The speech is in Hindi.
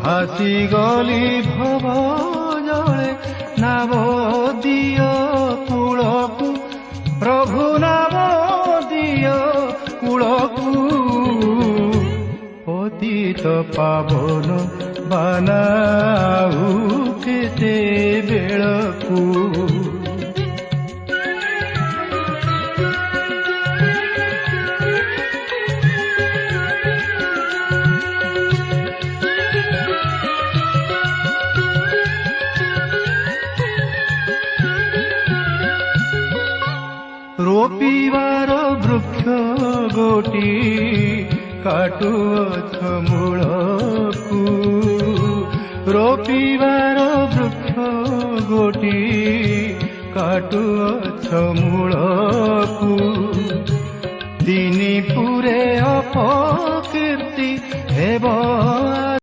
ভাসি গলি ভব জলে নাম দিয় কূলকু প্রভু নাম দিয় কূলকু পতিত পাবন বানাউ কেতে বেଳକୁ रोपिवार वृक्ष गोटी काटुअछ मूलकु रोपिवार वृक्ष गोटी काटुअछ मूलकु दिनी पुरे अपकीर्ति हेब